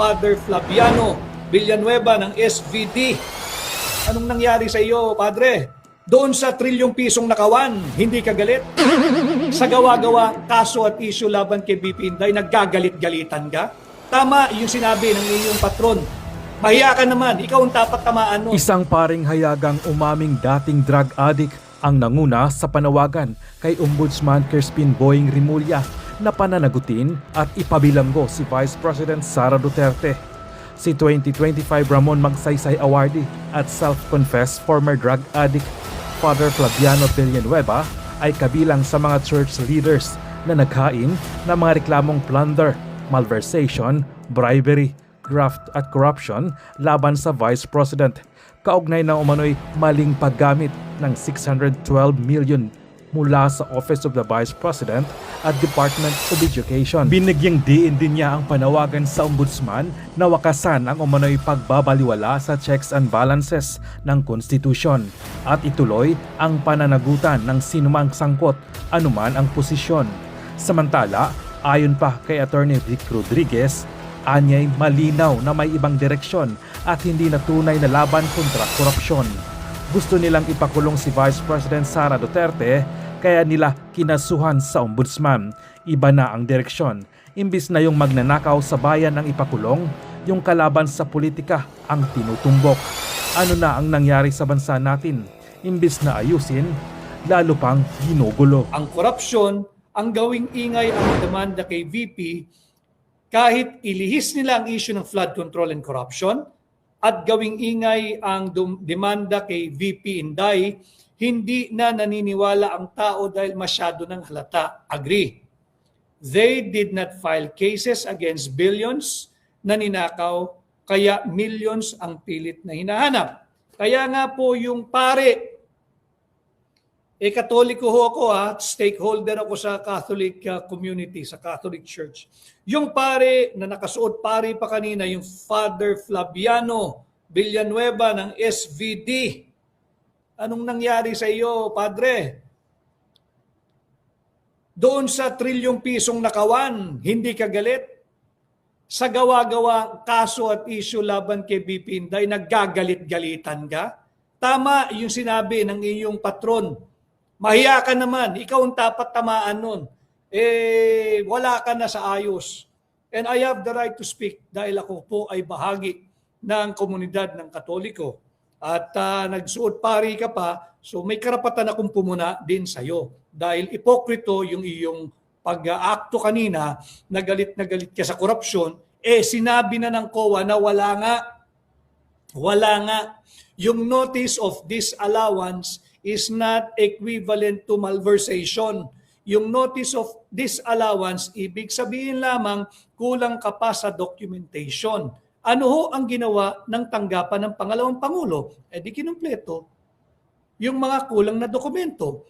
Father Flaviano Villanueva ng SVD. Anong nangyari sa iyo, Padre? Doon sa trilyong pisong nakawan, hindi ka galit? Sa gawa-gawa, kaso at issue laban kay BP Inday, naggagalit-galitan ka? Tama yung sinabi ng iyong patron. Mahiya ka naman, ikaw ang dapat tamaan nun. Isang paring hayagang umaming dating drug addict ang nanguna sa panawagan kay Ombudsman Crispin Boying Rimulya na pananagutin at ipabilanggo si Vice President Sara Duterte. Si 2025 Ramon Magsaysay Awardee at self-confessed former drug addict Father Flaviano Villanueva ay kabilang sa mga church leaders na naghain ng mga reklamong plunder, malversation, bribery, graft at corruption laban sa Vice President. Kaugnay ng umano'y maling paggamit ng 612 million mula sa Office of the Vice President at Department of Education. Binigyang diin din niya ang panawagan sa Ombudsman na wakasan ang umano'y pagbabaliwala sa checks and balances ng konstitusyon at ituloy ang pananagutan ng sinumang sangkot anuman ang posisyon. Samantala, ayon pa kay Attorney Vic Rodriguez, anyay malinaw na may ibang direksyon at hindi na tunay na laban kontra korupsyon. Gusto nilang ipakulong si Vice President Sara Duterte kaya nila kinasuhan sa Ombudsman. Iba na ang direksyon. Imbis na yung magnanakaw sa bayan ang ipakulong, yung kalaban sa politika ang tinutumbok. Ano na ang nangyari sa bansa natin? Imbis na ayusin, lalo pang ginugulo. Ang korupsyon, ang gawing ingay ang demanda kay VP, kahit ilihis nila ang issue ng flood control and corruption at gawing ingay ang demanda kay VP Inday, hindi na naniniwala ang tao dahil masyado ng halata. Agree. They did not file cases against billions na ninakaw, kaya millions ang pilit na hinahanap. Kaya nga po yung pare, Katoliko ho ako, stakeholder ako sa Catholic community, sa Catholic Church. Yung pare na nakasuot pare pa kanina, yung Father Flaviano Villanueva ng SVD. Anong nangyari sa iyo, Padre? Doon sa trilyong pisong nakawan, hindi ka galit? Sa gawa-gawa, kaso at issue laban kay BP Inday, naggagalit-galitan ka? Tama yung sinabi ng iyong patron. Mahiya ka naman, ikaw ang dapat tamaan nun. Wala ka na sa ayos. And I have the right to speak dahil ako po ay bahagi ng komunidad ng Katoliko. At nagsuot pari ka pa, so may karapatan akong pumuna din sa iyo. Dahil ipokrito yung iyong pag-aakto kanina, na galit ka sa korupsyon, sinabi na ng COA na wala nga. Yung notice of disallowance is not equivalent to malversation. Yung notice of disallowance, ibig sabihin lamang kulang ka pa sa documentation. Ano ho ang ginawa ng tanggapan ng pangalawang Pangulo? Di kinumpleto yung mga kulang na dokumento.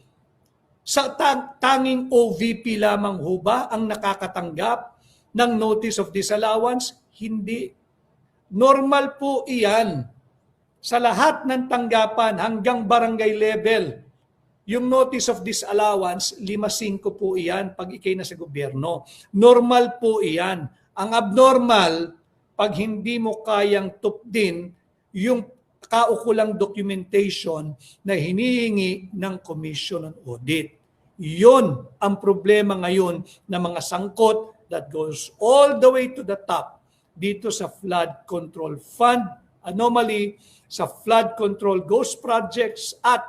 Sa tanging OVP lamang ho ba ang nakakatanggap ng notice of disallowance? Hindi. Normal po iyan. Sa lahat ng tanggapan hanggang barangay level, yung notice of disallowance, 5-5 po iyan pag ikay na sa gobyerno. Normal po iyan. Ang abnormal, pag hindi mo kayang tupdin yung kaukulang documentation na hinihingi ng Commission on Audit. Yun ang problema ngayon ng mga sangkot that goes all the way to the top dito sa Flood Control Fund anomaly, sa flood control ghost projects at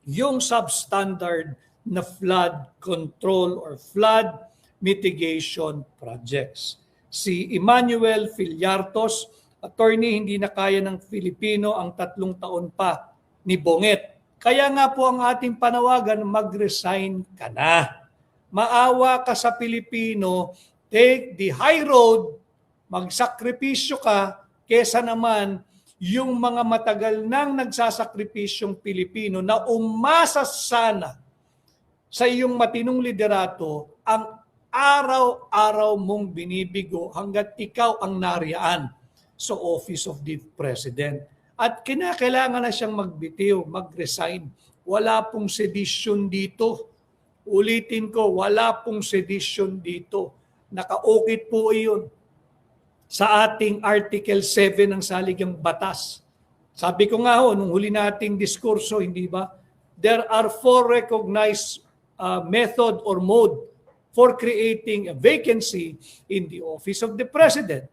yung substandard na flood control or flood mitigation projects. Si Emmanuel Fillartos, attorney, hindi na kaya ng Filipino ang 3 taon pa ni Bonget. Kaya nga po ang ating panawagan, mag-resign ka na. Maawa ka sa Pilipino, take the high road, magsakripisyo ka, kesa naman yung mga matagal nang nagsasakripisyong Pilipino na umasa sana sa iyong matinong liderato ang araw-araw mong binibigo hanggat ikaw ang nariyaan sa Office of the President. At kinakailangan na siyang magbitiw, mag-resign. Wala pong sedition dito. Ulitin ko, wala pong sedition dito. Nakaukit po iyon sa ating Article 7 ng saligang batas. Sabi ko nga nung huli nating diskurso, hindi ba? There are 4 recognized method or mode for creating a vacancy in the office of the President.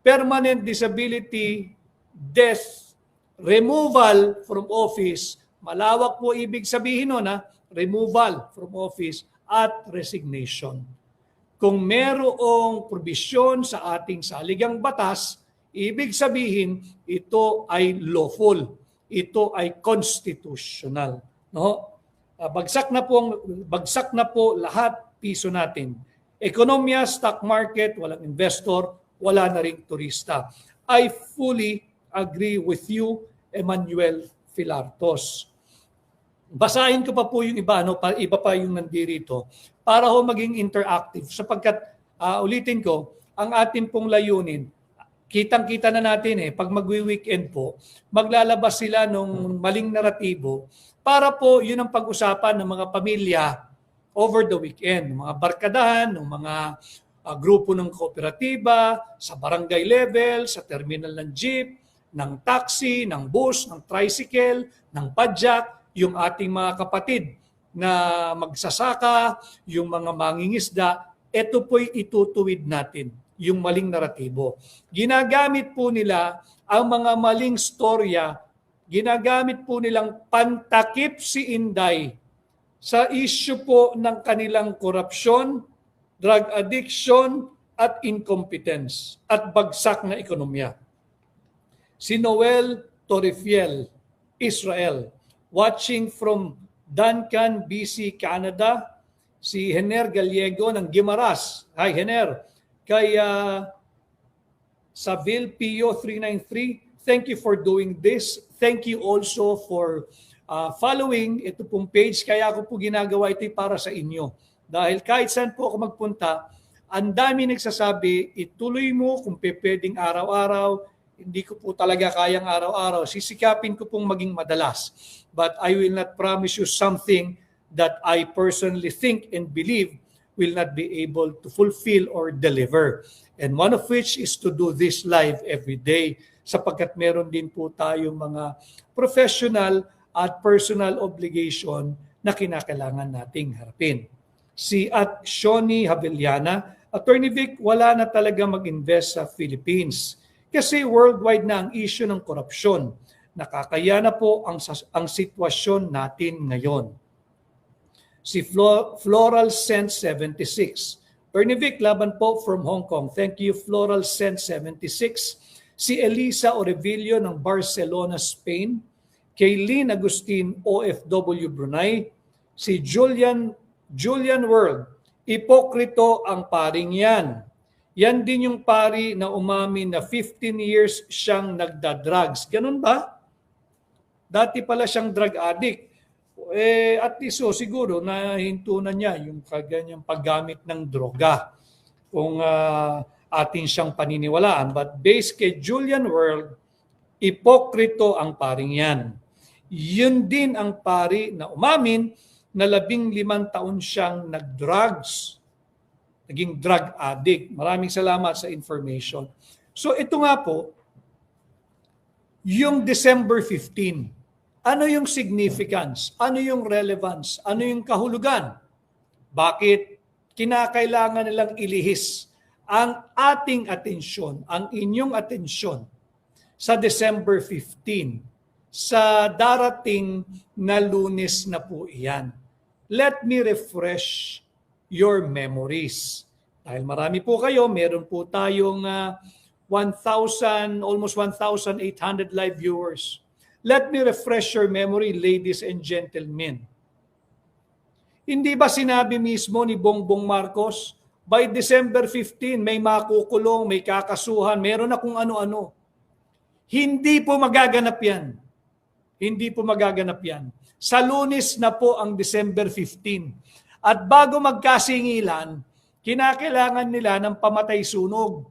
Permanent disability, death, removal from office, malawak po ibig sabihin nun, removal from office at resignation. Kung merong probisyon sa ating saligang batas, ibig sabihin ito ay lawful, ito ay constitutional. No? Bagsak na po lahat piso natin. Ekonomiya, stock market, walang investor, wala na ring turista. I fully agree with you, Emmanuel Filartos. Basahin ko pa po yung iba, iba pa yung nandirito, para ho maging interactive. Sapagkat, ulitin ko, ang ating pong layunin, kitang-kita na natin pag magwi-weekend po, maglalabas sila ng maling naratibo para po yun ang pag-usapan ng mga pamilya over the weekend. Mga barkadahan, ng mga grupo ng kooperatiba, sa barangay level, sa terminal ng jeep, ng taxi, ng bus, ng tricycle, ng padjak, yung ating mga kapatid na magsasaka, yung mga mangingisda, ito po'y itutuwid natin, yung maling naratibo. Ginagamit po nila ang mga maling storya, ginagamit po nilang pantakip si Inday sa issue po ng kanilang korupsyon, drug addiction, at incompetence, at bagsak na ekonomiya. Si Noel Torrefiel, Israel, watching from Duncan, BC, Canada. Si Hener Gallego ng Guimaras. Hi, Hener. Kay Saville Pio 393, thank you for doing this. Thank you also for following ito pong page. Kaya ako po ginagawa ito para sa inyo. Dahil kahit saan po ako magpunta, ang dami nagsasabi, ituloy mo kung pwedeng araw-araw. Hindi ko po talaga kayang araw-araw. Sisikapin ko pong maging madalas. But I will not promise you something that I personally think and believe will not be able to fulfill or deliver. And one of which is to do this live every day, sapagkat meron din po tayong mga professional at personal obligation na kinakailangan nating harapin. Si at Shoni Havillana, Attorney Vic, wala na talaga mag-invest sa Philippines. Kasi worldwide na ang issue ng korupsyon. Nakakaya na po ang sitwasyon natin ngayon. Si Floral Scent 76. Ernivic, laban po from Hong Kong. Thank you, Floral Scent 76. Si Elisa Orevillo ng Barcelona, Spain. Kaylin Agustin, OFW Brunei. Si Julian World. Ipokrito ang paring yan. Yan din yung pari na umamin na 15 years siyang nagda-drugs. Ganun ba? Dati pala siyang drug addict. At least siguro nahinto na niya yung kaganyang paggamit ng droga kung atin siyang paniniwalaan. But based kay Julian World, ipokrito ang paring yan. Yun din ang pari na umamin na 15 taon siyang nag-drugs. Naging drug addict. Maraming salamat sa information. So ito nga po, yung December 15, ano yung significance? Ano yung relevance? Ano yung kahulugan? Bakit kinakailangan nilang ilihis ang ating atensyon, ang inyong atensyon sa December 15, sa darating na Lunes na po iyan? Let me refresh your memories. Dahil marami po kayo, meron po tayong almost 1,800 live viewers. Let me refresh your memory, ladies and gentlemen. Hindi ba sinabi mismo ni Bongbong Marcos, by December 15, may makukulong, may kakasuhan, meron na kung ano-ano. Hindi po magaganap yan. Hindi po magaganap yan. Sa Lunes na po ang December 15. At bago magkasingilan, kinakailangan nila ng pamatay sunog.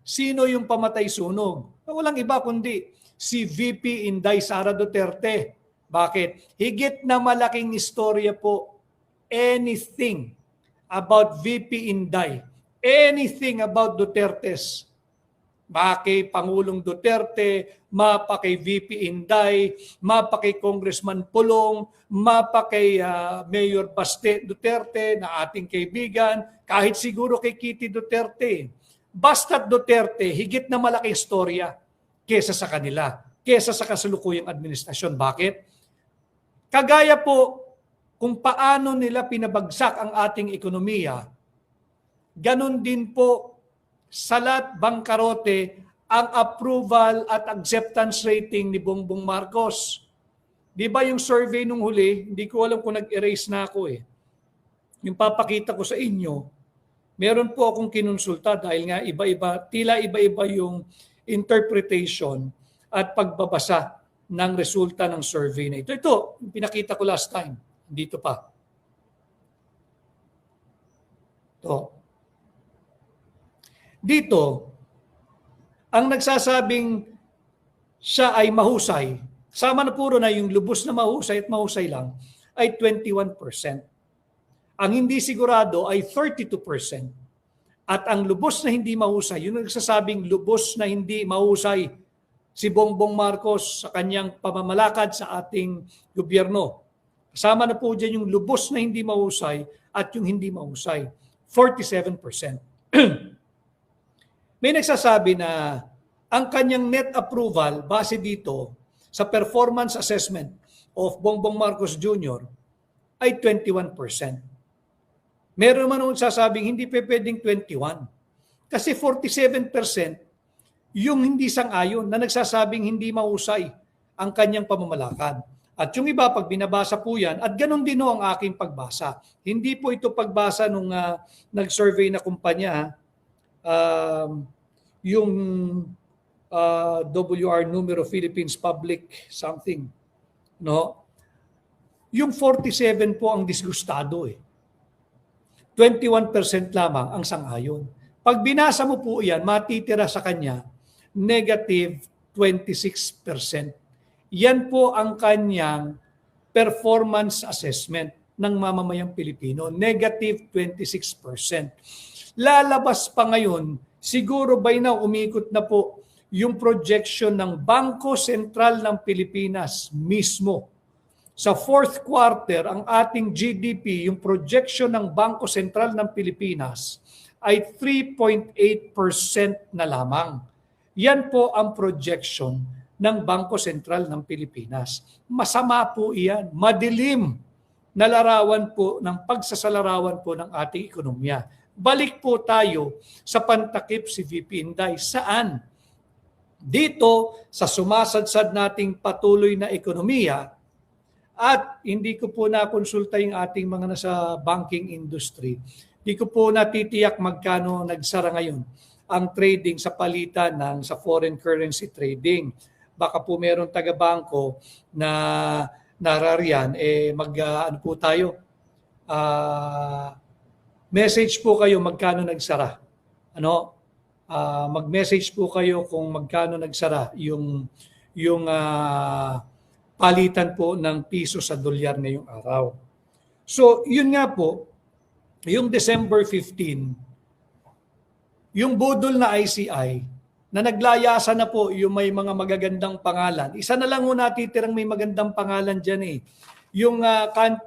Sino yung pamatay sunog? Walang iba kundi si VP Inday Sara Duterte. Bakit? Higit na malaking istorya po anything about VP Inday anything about Dutertes. Mapa Pangulong Duterte, mapa kay VP Inday, mapa kay Congressman Pulong, mapa kay Mayor Baste Duterte na ating kaibigan, kahit siguro kay Kitty Duterte. Basta't Duterte, higit na malaking istorya kesa sa kanila, kesa sa kasalukuyang administrasyon. Bakit? Kagaya po kung paano nila pinabagsak ang ating ekonomiya, ganun din po salat bangkarote ang approval at acceptance rating ni Bongbong Marcos. Di ba yung survey nung huli, hindi ko alam kung nag-erase na ako eh. Yung papakita ko sa inyo, meron po akong kinonsulta dahil nga iba-iba, tila iba-iba yung interpretation at pagbabasa ng resulta ng survey na ito. Ito, yung pinakita ko last time. Dito pa. Ito. Dito, ang nagsasabing siya ay mahusay, sama na puro na yung lubos na mahusay at mahusay lang, ay 21%. Ang hindi sigurado ay 32%. At ang lubos na hindi mahusay, yung nagsasabing lubos na hindi mahusay si Bongbong Marcos sa kanyang pamamalakad sa ating gobyerno. Kasama na po dyan yung lubos na hindi mahusay at yung hindi mahusay, 47%. May nagsasabi na ang kanyang net approval base dito sa performance assessment of Bongbong Marcos Jr. ay 21%. Meron man nagsasabing hindi pwedeng 21. Kasi 47% yung hindi sang-ayon na nagsasabing hindi mahusay ang kanyang pamamalakad. At yung iba, pag binabasa po yan, at ganun din ang aking pagbasa. Hindi po ito pagbasa nung nag-survey na kumpanya, yung WR numero Philippines Public something, no? Yung 47 po ang disgustado eh. 21% lamang ang sang-ayon. Pag binasa mo po yan, matitira sa kanya negative 26%. Yan po ang kanyang performance assessment ng mamamayang Pilipino, negative 26%. Lalabas pa ngayon, siguro by now umikot na po yung projection ng Bangko Sentral ng Pilipinas mismo. Sa fourth quarter, ang ating GDP, yung projection ng Bangko Sentral ng Pilipinas ay 3.8% na lamang. Yan po ang projection ng Bangko Sentral ng Pilipinas. Masama po iyan, madilim na larawan po ng pagsasalarawan po ng ating ekonomiya. Balik po tayo sa pantakip si VP Inday. Saan? Dito sa sumasadsad nating patuloy na ekonomiya at hindi ko po nakonsulta yung ating mga nasa banking industry. Hindi ko po natitiyak magkano nagsara ngayon ang trading sa palitan ng sa foreign currency trading. Baka po meron taga-bangko na narariyan, ano po tayo, message po kayo magkano nagsara. Mag-message po kayo kung magkano nagsara yung palitan po ng piso sa dolyar ngayong araw. So, yun nga po, yung December 15, yung budol na ICI, na naglayasan na po yung may mga magagandang pangalan. Isa na lang natitirang may magandang pangalan dyan eh. Yung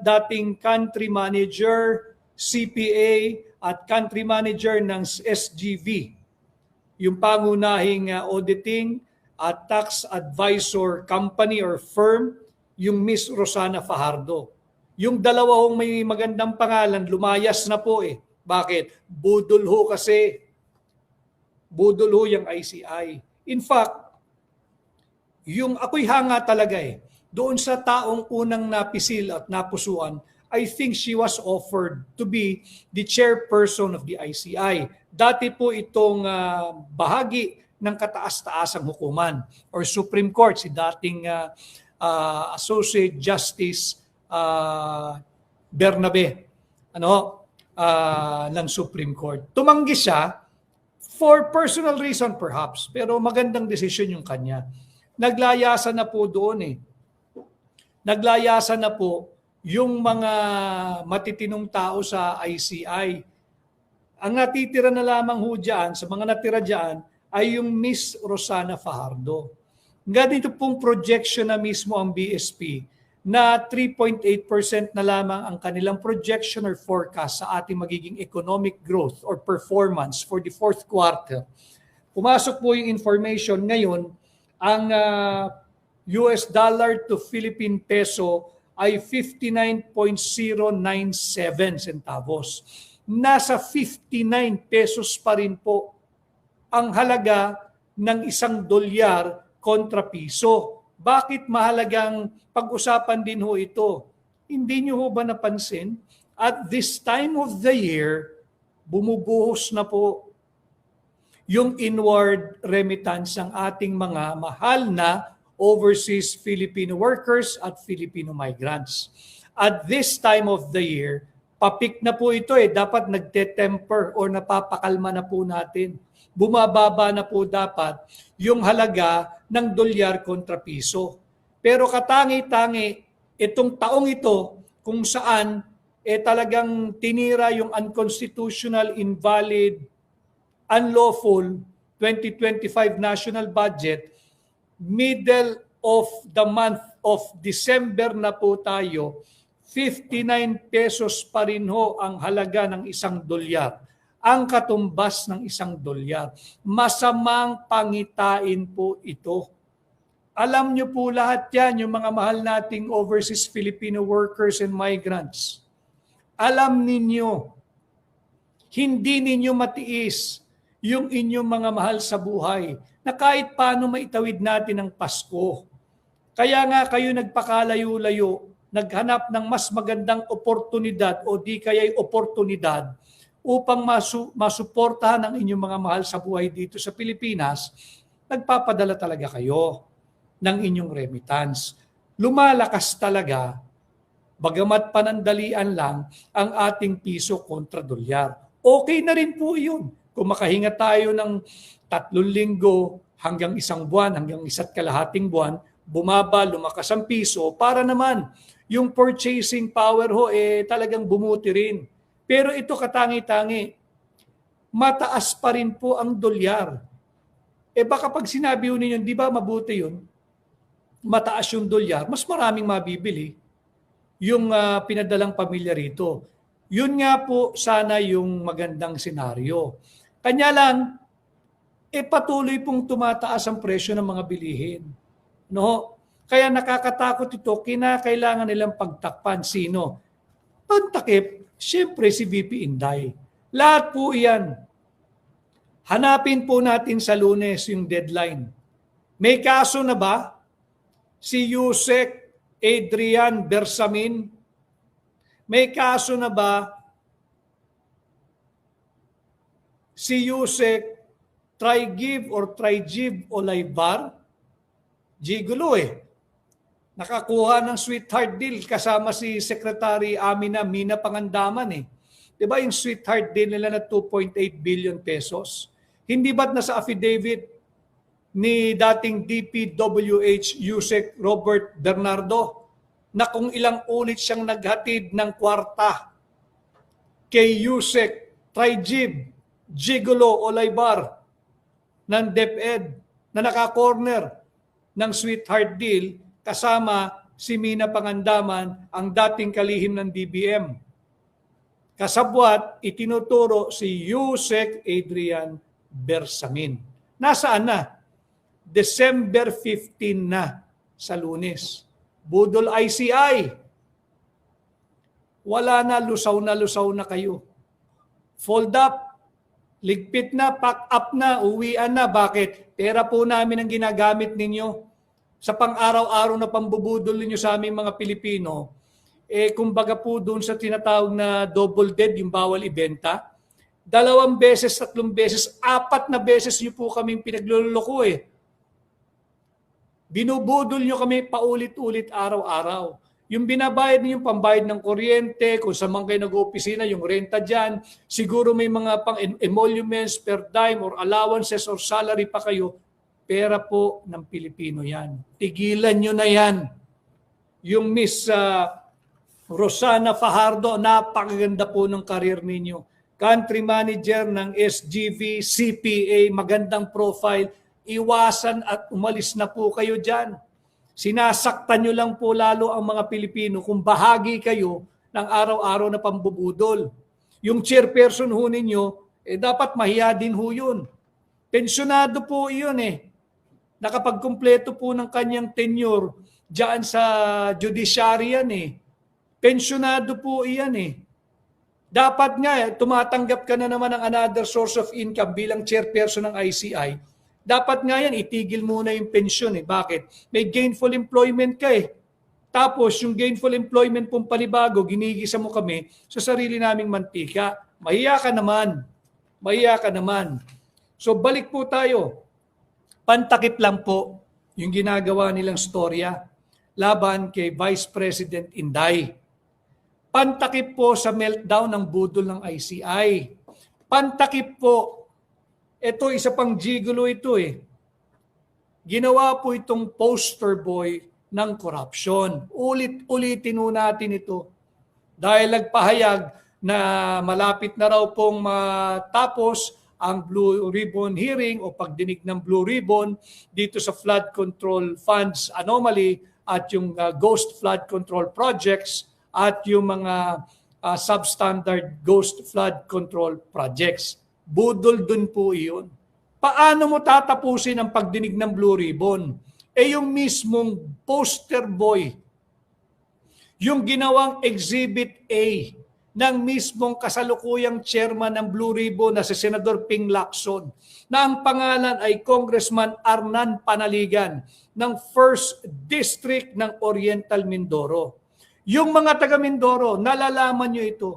dating country manager, CPA, at country manager ng SGV. Yung pangunahing auditing at tax advisor company or firm, yung Miss Rosana Fajardo. Yung dalawang may magandang pangalan, lumayas na po eh. Bakit? Budol ho kasi. Budol ho yung ICI. In fact, yung ako'y hanga talaga eh. Doon sa taong unang napisil at napusuan, I think she was offered to be the chairperson of the ICI. Dati po itong bahagi ng kataas-taasang hukuman or Supreme Court, si dating Associate Justice Bernabe ng Supreme Court. Tumanggi siya for personal reason perhaps, pero magandang desisyon yung kanya. Naglayasan na po doon eh. Naglayasan na po yung mga matitinong tao sa ICI. Ang natitira na lamang ho dyan, sa mga natira dyan, ay yung Miss Rosana Fajardo. Ganito pong projection na mismo ang BSP na 3.8% na lamang ang kanilang projection or forecast sa ating magiging economic growth or performance for the fourth quarter. Pumasok po yung information ngayon, ang US dollar to Philippine peso ay 59.097 centavos. Nasa 59 pesos pa rin po ang halaga ng $1 kontra piso. Bakit mahalagang pag-usapan din ho ito? Hindi nyo ho ba napansin? At this time of the year, bumubuhos na po yung inward remittance ng ating mga mahal na overseas Filipino workers at Filipino migrants. At this time of the year, papik na po ito dapat nagte-temper or napapakalma na po natin. Bumababa na po dapat yung halaga ng dolyar kontra piso. Pero katangi-tangi, itong taong ito kung saan talagang tinira yung unconstitutional, invalid, unlawful 2025 national budget, middle of the month of December na po tayo, 59 pesos pa rin ho ang halaga ng $1. Ang katumbas ng $1. Masamang pangitain po ito. Alam nyo po lahat yan, yung mga mahal nating overseas Filipino workers and migrants. Alam ninyo, hindi ninyo matiis yung inyong mga mahal sa buhay na kahit paano maitawid natin ang Pasko. Kaya nga kayo nagpakalayo-layo, naghanap ng mas magandang oportunidad o di kaya'y oportunidad upang masuportahan ang inyong mga mahal sa buhay dito sa Pilipinas, nagpapadala talaga kayo ng inyong remittance. Lumalakas talaga, bagamat panandalian lang, ang ating piso kontra dolyar. Okay na rin po yun. Kung makahinga tayo ng 3 linggo hanggang 1 buwan, hanggang 1.5 buwan, bumaba, lumakas ang piso, para naman yung purchasing power ho talagang bumuti rin. Pero ito katangi-tangi, mataas pa rin po ang dolyar. Baka pag sinabi ho ninyo, di ba mabuti yun? Mataas yung dolyar, mas maraming mabibili yung pinadalang pamilya rito. Yun nga po sana yung magandang senaryo. Kanya lang, patuloy pong tumataas ang presyo ng mga bilihin. No? Kaya nakakatakot ito, kinakailangan nilang pagtakpan. Sino? Pagtakip, siyempre si VP Inday. Lahat po iyan. Hanapin po natin sa Lunes yung deadline. May kaso na ba? Si Yusek Adrian Bersamin? May kaso na ba si Yusek Trygiv Olaybar? Gigulo Nakakuha ng sweetheart deal kasama si Secretary Mina Pangandaman Diba yung sweetheart deal nila na 2.8 billion pesos? Hindi ba't nasa affidavit ni dating DPWH Yusek Robert Bernardo na kung ilang ulit siyang naghatid ng kwarta kay Yusek Trygiv Gigulo Olaybar ng DepEd na naka-corner ng sweetheart deal kasama si Mina Pangandaman, ang dating kalihim ng DBM. Kasabwat, itinuturo si Yusek Adrian Bersamin. Nasaan na? December 15 na sa Lunes. Budol ICI. Wala na, lusaw na kayo. Fold up. Ligpit na, pack up na, uwian na. Bakit? Pera po namin ang ginagamit ninyo sa pang-araw-araw na pambubudol ninyo sa aming mga Pilipino. Kumbaga po doon sa tinatawag na double dead, yung bawal ibenta. 2 beses, 3 beses, 4 na beses nyo po kaming pinagluloko Binubudol nyo kami paulit-ulit araw-araw. Yung binabayad niyo, pambayad ng kuryente, kung saan man kayo nag-opisina, yung renta dyan, siguro may mga pang-emoluments per dime or allowances or salary pa kayo, pera po ng Pilipino yan. Tigilan nyo na yan. Yung Miss Rosana Fajardo, napakaganda po ng karir ninyo. country manager ng SGV, CPA, magandang profile, iwasan at umalis na po kayo dyan. Sinasaktan nyo lang po lalo ang mga Pilipino kung bahagi kayo ng araw-araw na pambubudol. Yung chairperson ho ninyo, dapat mahiya din ho yun. Pensyonado po yun Nakapagkumpleto po ng kanyang tenure dyan sa judiciary yan Pensyonado po iyan Dapat nga, tumatanggap ka na naman ng another source of income bilang chairperson ng ICI. Dapat nga yan, itigil muna yung pensyon Bakit? May gainful employment ka Tapos yung gainful employment pong panibago, ginigisa mo kami sa sarili naming mantika. Mahiya ka naman. Mahiya ka naman. So balik po tayo. Pantakip lang po yung ginagawa nilang storya laban kay Vice President Inday. Pantakip po sa meltdown ng budol ng ICI. Pantakip po, ito isa pang gigolo ito Ginawa po itong poster boy ng corruption. Ulitin ho natin ito. Dahil nagpahayag na malapit na raw pong matapos ang Blue Ribbon hearing o pagdinig ng Blue Ribbon dito sa flood control funds anomaly at yung ghost flood control projects at yung mga substandard ghost flood control projects. Budol dun po iyon. Paano mo tatapusin ang pagdinig ng Blue Ribbon? Yung mismong poster boy, yung ginawang Exhibit A ng mismong kasalukuyang chairman ng Blue Ribbon na si Senador Ping Lacson, na ang pangalan ay Congressman Arnan Panaligan ng 1st District ng Oriental Mindoro. Yung mga taga Mindoro, nalalaman nyo ito.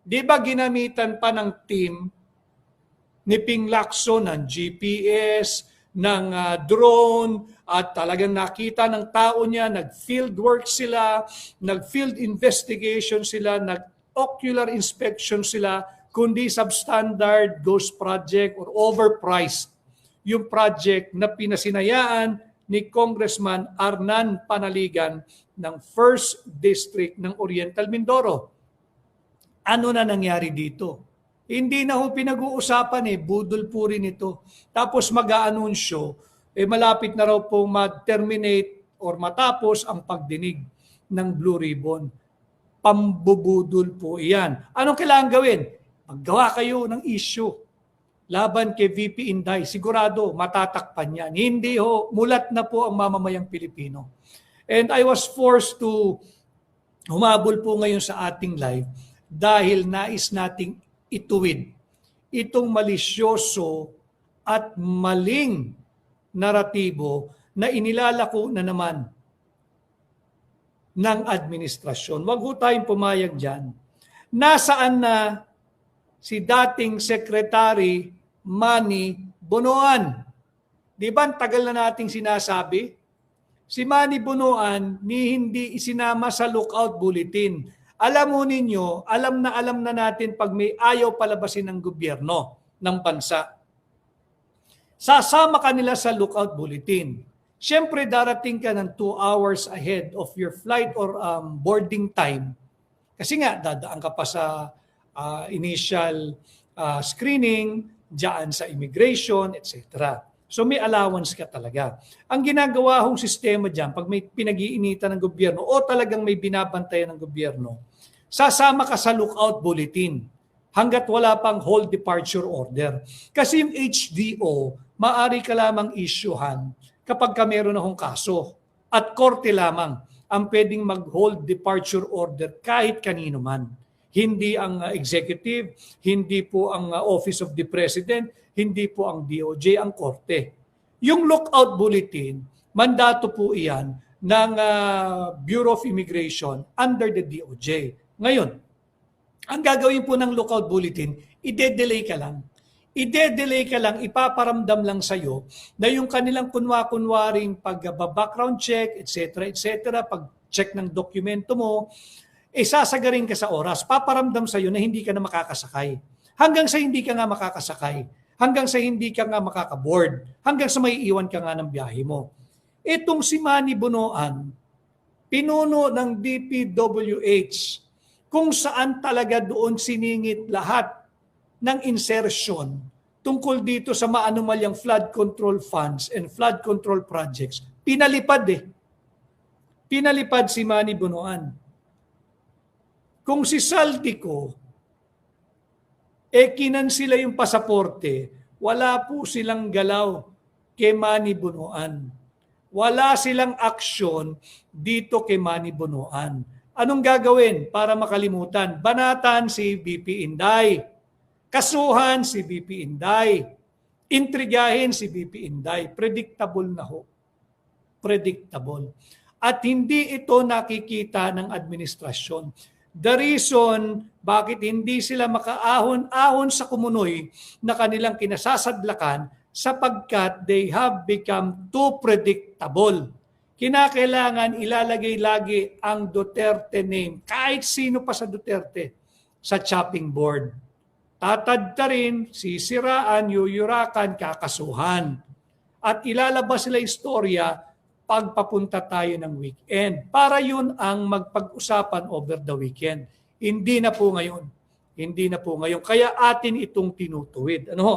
Di ba ginamitan pa ng team ni Ping Lacson ng GPS, ng drone, at talagang nakita ng tao niya, nag-field work sila, nag-field investigation sila, nag-ocular inspection sila, kundi substandard ghost project or overpriced yung project na pinasinayaan ni Congressman Arnan Panaligan ng 1st District ng Oriental Mindoro. Ano na nangyari dito? Hindi na ho pinag-uusapan budol po rin ito. Tapos mag-aanunsyo, malapit na raw po ma-terminate or matapos ang pagdinig ng Blue Ribbon. Pambubudol po iyan. Anong kailangan gawin? Maggawa kayo ng issue laban kay VP Inday. Sigurado, matatakpan yan. Hindi ho, mulat na po ang mamamayang Pilipino. And I was forced to humabol po ngayon sa ating live dahil nais nating ituwid itong malisyoso at maling naratibo na inilalako na naman ng administrasyon. Wag ho tayong pumayag dyan. Nasaan na si dating Secretary Manny Bonoan? Di ba tagal na nating sinasabi? Si Manny Bonoan hindi isinama sa lookout bulletin. Alam mo ninyo, alam na natin pag may ayaw palabasin ng gobyerno ng bansa. Sasama ka nila sa lookout bulletin. Siyempre darating ka ng 2 hours ahead of your flight or boarding time. Kasi nga, dadaan ka pa sa initial screening, dyan sa immigration, etc. So may allowance ka talaga. Ang ginagawa hong sistema dyan, pag may pinag-iinitan ng gobyerno o talagang may binabantayan ng gobyerno, sasama ka sa lookout bulletin hanggat wala pang hold departure order. Kasi yung HDO, maaari ka lamang isyuhan kapag ka meron akong kaso. At korte lamang ang pwedeng mag-hold departure order kahit kanino man. Hindi ang executive, hindi po ang Office of the President, hindi po ang DOJ, ang korte. Yung lookout bulletin, mandato po iyan ng Bureau of Immigration under the DOJ. Ngayon, ang gagawin po ng lookout bulletin, ide-delay ka lang. Ide-delay ka lang, ipaparamdam lang sa'yo na yung kanilang kunwa-kunwaring pag-background check, etc., pag-check ng dokumento mo, sasagarin ka sa oras. Paparamdam sa'yo na hindi ka na makakasakay. Hanggang sa hindi ka nga makakasakay. Hanggang sa hindi ka nga makakaboard. Hanggang sa may iwan ka nga ng biyahe mo. Itong si Manny Bonoan, pinuno ng DPWH, kung saan talaga doon siningit lahat ng insertion tungkol dito sa maanumalyang flood control funds and flood control projects. Pinalipad Pinalipad si Manny Bonoan. Kung si Saldico, kinansila yung pasaporte, wala po silang galaw kay Manny Bonoan. Wala silang aksyon dito kay Manny Bonoan. Anong gagawin para makalimutan? Banatan si BP Inday. Kasuhan si BP Inday. Intrigahin si BP Inday. Predictable na ho. Predictable. At hindi ito nakikita ng administrasyon. The reason bakit hindi sila makaahon-ahon sa kumunoy na kanilang kinasasadlakan sapagkat they have become too predictable. Kinakailangan ilalagay lagi ang Duterte name, kahit sino pa sa Duterte, sa chopping board. Tatadta rin, sisiraan, yuyurakan, kakasuhan. At ilalabas sila istorya pagpapunta tayo ng weekend. Para yun ang magpag-usapan over the weekend. Hindi na po ngayon. Hindi na po ngayon. Kaya atin itong tinutuwid. Ano ho?